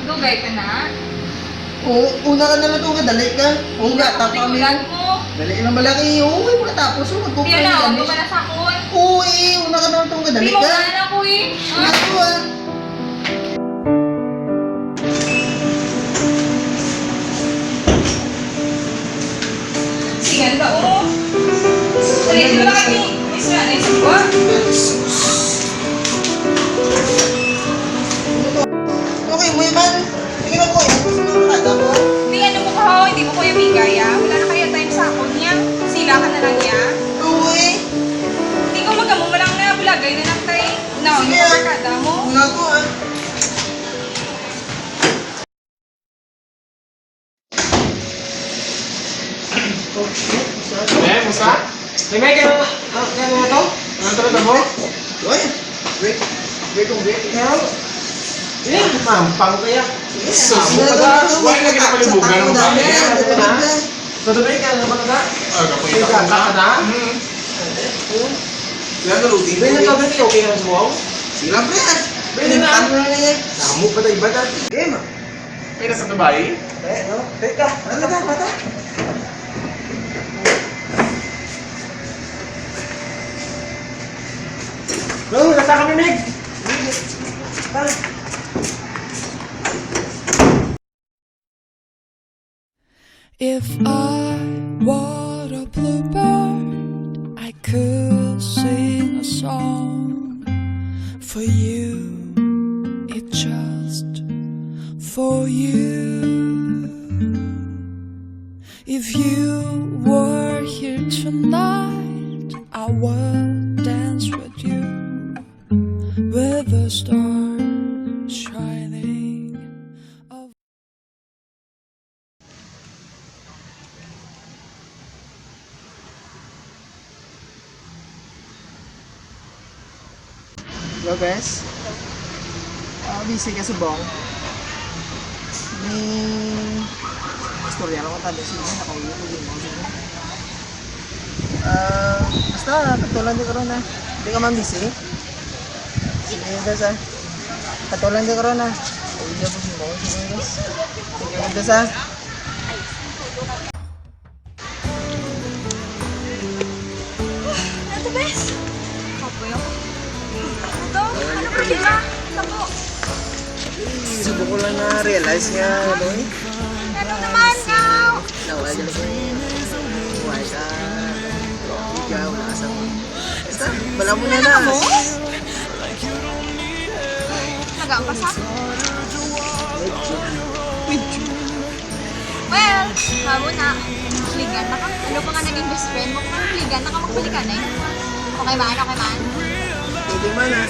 Dugay ka na? Oo, una ka na lang ito, dali ka. Oo nga, tapos kami. Tigulan mo. Dali ka na malaki. Oo, makatapos. Oo, Di magkukuha na, ka. huwag ka na sa akon. Oo, una ka na lang ito, dali Di mo ka. na na ko eh. Una ito ah. Sige, ka o. Dali, di ba kami? Isa na, isa ko. Okay, mo man. Sige na ko, gusto mo makatapos. Di ano mo ka ho, hindi mo ko yung bigay ah. Wala na kaya time sa akon niya. Sila ka na lang niya. Oo Hindi ko magamo mo lang na bulagay na lang tayo. No, Sige, yung ah. barkada mo. Una ko ah. Eh, musta? May kaya na to? Ano talaga mo? Uy, break. Break kong break. Eh, mampang kaya. Sabo ka Sige, na. sige, Huwag na kinapalibugan mo ba? Tutuloy ka na ba na? Kapoy May gata ka na? Sila nalutin May nagkabit kayo, okay ka na sa buwaw? Sila pre ah. Pwede na. Pinagtan mo na niya. Namo pa tayo iba na. Game ah. May nasa Dubai? Eh, no? Teka, ano ka, mata? No, nasa kami, Meg. If I were a bluebird, I could sing a song for you. It's just for you. If you were here tonight, I would dance with you, with the stars shining. Hello guys. Busy ka sa bong. May istorya lang ko tanda siya. Nakaulit din mo. Basta, katulan din ko rin na. Hindi ka man busy. Sige guys ah. Katulan din ko rin na. Uwi na po si mo. Sige guys. Sige guys ah. Ito, bes. Kapoy ako. Ito, ano problema? Tabo. Subo ko lang na-realize nga. Ano eh. Ano naman, now? Nawala dyan sa buhay ka. Ikaw, wala ka sa mo. Basta, wala mo na na. Mo? Nag-aampas ha? Well, habo na. Ligan na ka. Ano pa nga naging best friend mo? Kung ligan na ka, magbalikan eh. Okay man, okay man. Pwede man ah.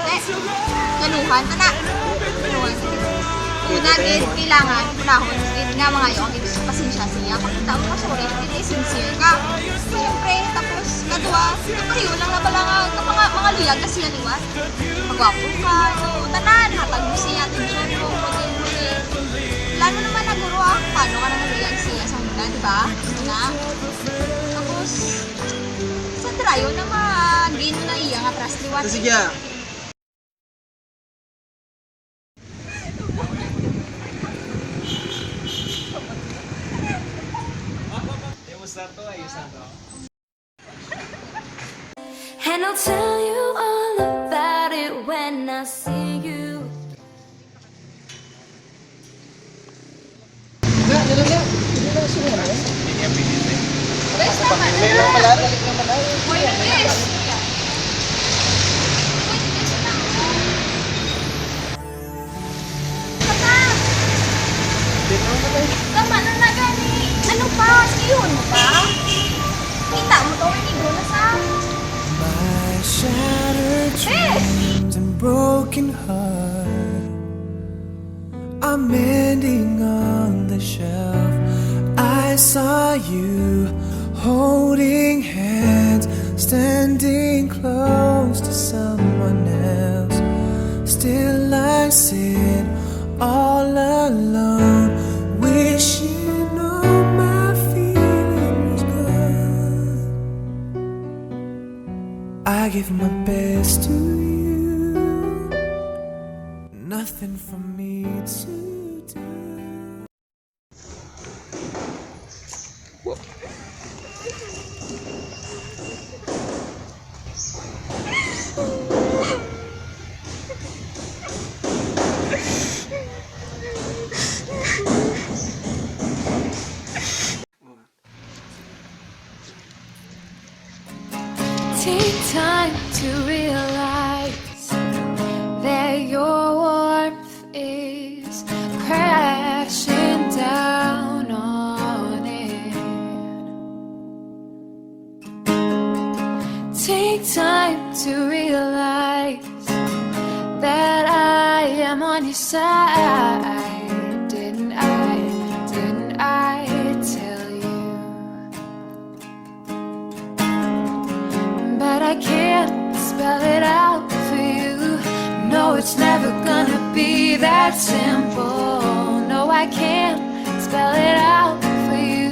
Eh, kanuhan ka na. Kanuhan. Una, kailangan, unahon, nga mga yung pasensya siya. Kung tao ka, sorry, hindi sincere ka. Siyempre, tapos, kadua, kapariyo lang na pala nga, mga luyag kasi yan, iwan. Magwapo ka, no, tanan, hatag mo siya, atensyon mo, pag-ibuli. Lalo naman na guro paano ka naman luyag siya sa muna, di ba? Na. Tapos, sa trayo na mag-gain mo na iya nga trust liwat. Sige ah. And I'll tell you all about it when I see you. Nga, yun lang. Yun lang siya nga. Bes, tama na May na. lang pala, balik lang pala. Boy, bes. Tama na na gani. Ano pa? Skihon mo pa? Kita mo to, inigo na sa... My shattered dreams and broken heart are mending on the shelf. I saw you holding hands, standing close to someone else. Still I sit all alone, wishing all my feelings gone. I give my best to you, nothing for me to do. Take time to realize that your warmth is crashing down on it. Take time to realize that I am on your side. Didn't I tell you? But I can't spell it out for you. No, it's never gonna be that simple. No, I can't spell it out for you.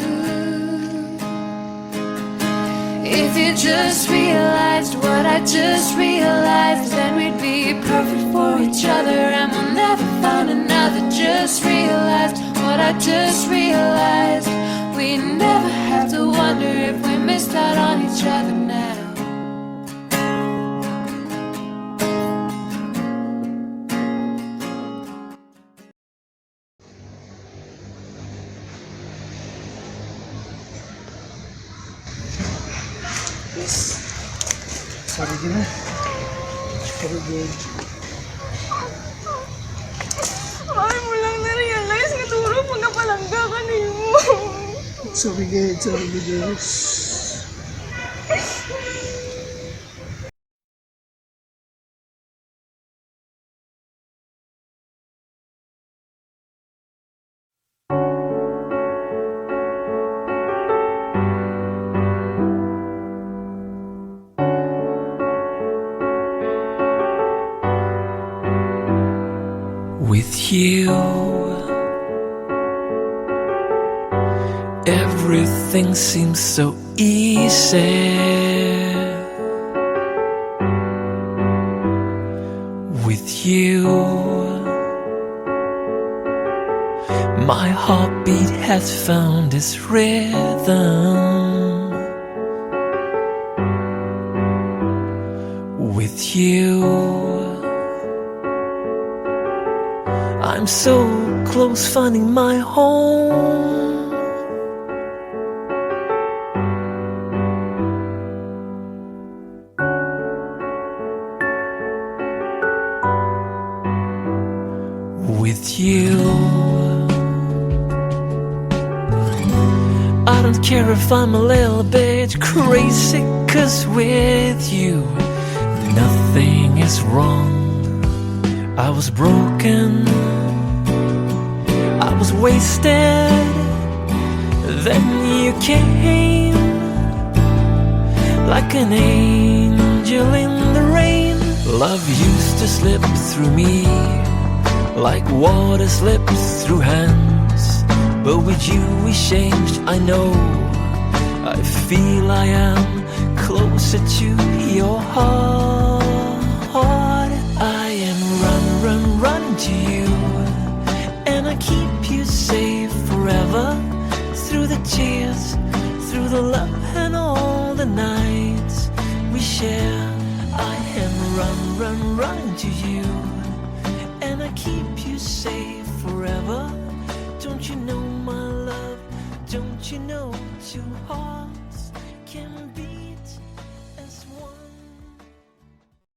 If you just realized what I just realized, then we'd be perfect for each other and we'll never find another. Just realized what I just realized. We never have to wonder if we missed out on each other now. Yes. Sorry din na. Sorry din. Ay mo lang na-realize nga turo mo na palangga ka nimo. Sorry din. Sorry din. With you, everything seems so easy. With you, my heartbeat has found its rhythm. With you, I'm so close finding my home. With you, I don't care if I'm a little bit crazy, 'cause with you, nothing is wrong. I was broken, I was wasted, then you came like an angel in the rain. Love used to slip through me like water slips through hands, but with you we changed, I know. I feel I am closer to your heart. I am run to you, and I keep you safe forever. Through the tears, through the love and all the nights we share. I am run to you, and I keep you safe forever. Don't you know my love? Don't you know too hard?